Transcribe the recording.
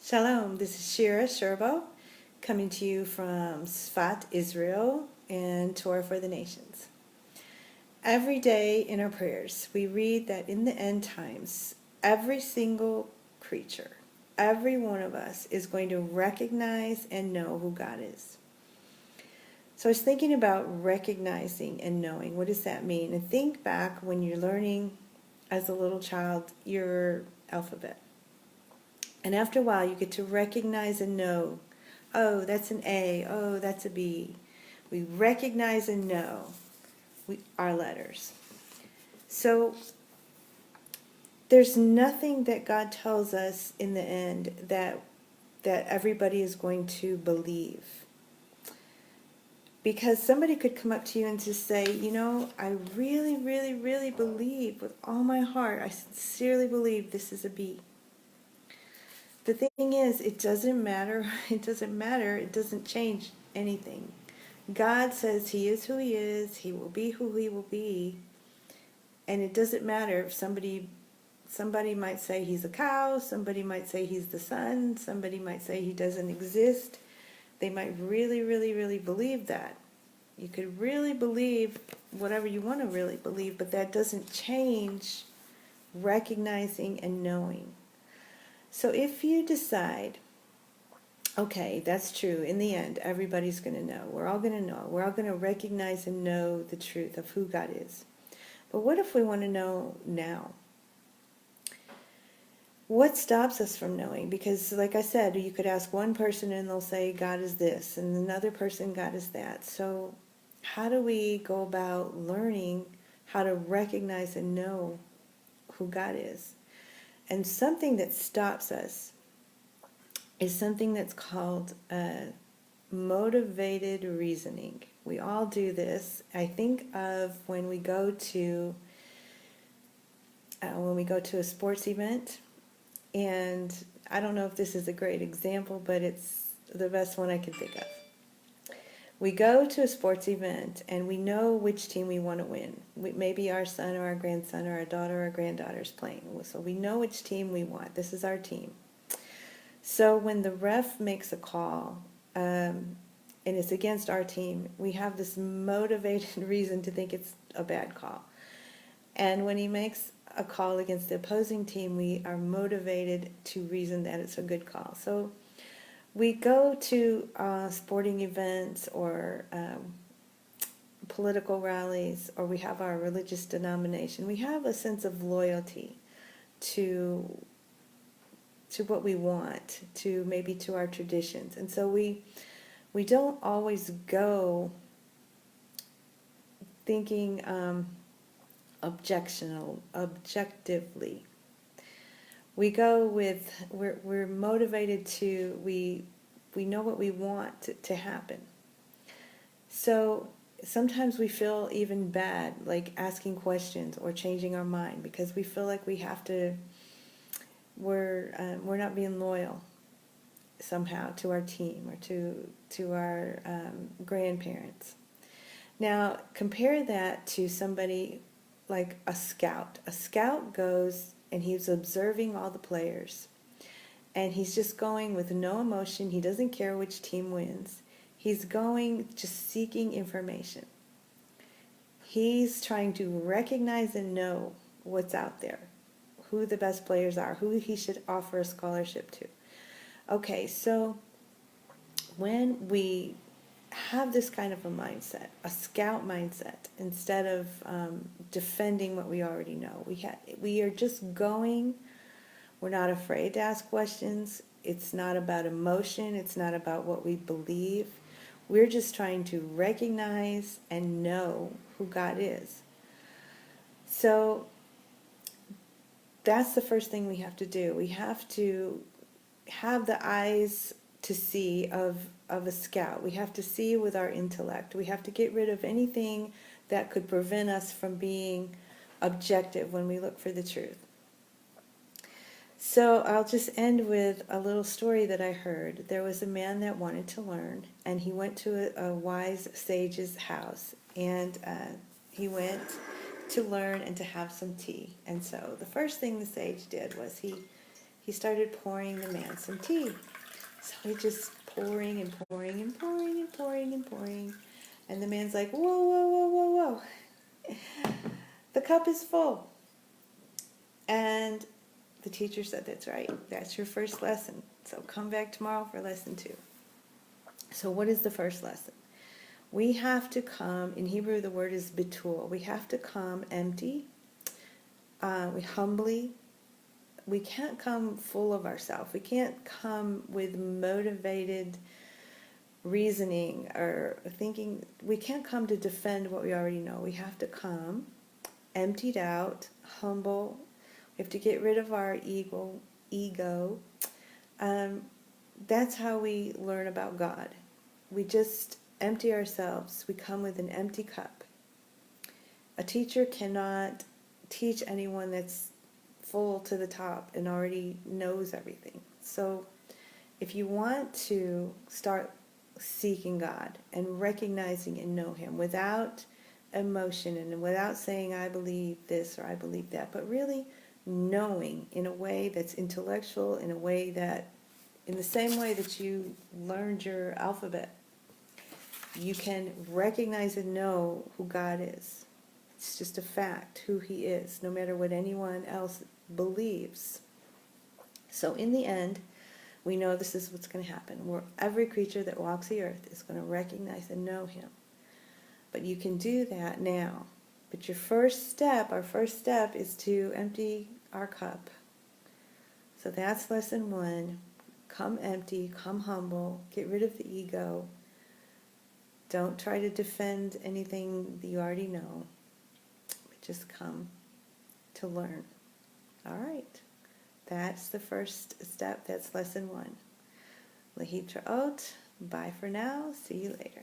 Shalom, this is Shira Sherbo coming to you from Sfat, Israel, and Torah for the Nations. Every day in our prayers, we read that in the end times, every single creature, every one of us is going to recognize and know who God is. So I was thinking about recognizing and knowing. What does that mean? And think back when you're learning as a little child your alphabet. And after a while, you get to recognize and know, oh, that's an A, oh, that's a B. We recognize and know our letters. So there's nothing that God tells us in the end that everybody is going to believe. Because somebody could come up to you and just say, I really, really, really believe with all my heart, I sincerely believe this is a B. The thing is, it doesn't matter. It doesn't matter. It doesn't change anything. God says he is who he is. He will be who he will be. And it doesn't matter if somebody might say he's a cow. Somebody might say he's the sun. Somebody might say he doesn't exist. They might really, really, really believe that. You could really believe whatever you want to really believe, but that doesn't change recognizing and knowing. So if you decide, okay, that's true, in the end, everybody's going to know. We're all going to know. We're all going to recognize and know the truth of who God is. But what if we want to know now? What stops us from knowing? Because, like I said, you could ask one person and they'll say, God is this, and another person, God is that. So how do we go about learning how to recognize and know who God is? And something that stops us is something that's called motivated reasoning. We all do this. I think of when we go to a sports event, and I don't know if this is a great example, but it's the best one I can think of. We go to a sports event and we know which team we want to win. Maybe our son or our grandson or our daughter or granddaughter is playing. So we know which team we want. This is our team. So when the ref makes a call and it's against our team, we have this motivated reason to think it's a bad call. And when he makes a call against the opposing team, we are motivated to reason that it's a good call. So we go to sporting events or political rallies, or we have our religious denomination. We have a sense of loyalty to what we want, to our traditions. And so we don't always go thinking objectively. We go with, we're motivated to, we know what we want to happen. So sometimes we feel even bad, like asking questions or changing our mind, because we feel like we have to, we're not being loyal somehow to our team or to our grandparents. Now compare that to somebody like a scout. A scout goes and he's observing all the players, and he's just going with no emotion. He doesn't care which team wins. He's going just seeking information. He's trying to recognize and know what's out there, who the best players are, who he should offer a scholarship to. Okay, so when we have this kind of a mindset, a scout mindset, instead of defending what we already know, we are just going. We're not afraid to ask questions. It's not about emotion. It's not about what we believe. We're just trying to recognize and know who God is. So that's the first thing we have to do. We have to have the eyes to see of a scout. We have to see with our intellect. We have to get rid of anything that could prevent us from being objective when we look for the truth. So I'll just end with a little story that I heard. There was a man that wanted to learn, and he went to a wise sage's house, and he went to learn and to have some tea. And so the first thing the sage did was he he started pouring the man some tea. So he just pouring and pouring and pouring and pouring and pouring. And the man's like, whoa, whoa, whoa, whoa, whoa. The cup is full. And the teacher said, that's right. That's your first lesson. So come back tomorrow for lesson 2. So what is the first lesson? We have to come, in Hebrew the word is betul. We have to come empty. We humbly. We can't come full of ourselves. We can't come with motivated reasoning or thinking. We can't come to defend what we already know. We have to come emptied out, humble. We have to get rid of our ego. That's how we learn about God. We just empty ourselves. We come with an empty cup. A teacher cannot teach anyone that's full to the top and already knows everything. So if you want to start seeking God and recognizing and know Him without emotion and without saying I believe this or I believe that, but really knowing in a way that's intellectual, in a way that, in the same way that you learned your alphabet, you can recognize and know who God is. It's just a fact who He is, no matter what anyone else believes. So in the end, we know this is what's going to happen. Every creature that walks the earth is going to recognize and know Him. But you can do that now. But our first step is to empty our cup. So that's lesson 1. Come empty, come humble, get rid of the ego. Don't try to defend anything that you already know. But just come to learn. All right. That's the first step. That's lesson 1. Lahitraot. Bye for now. See you later.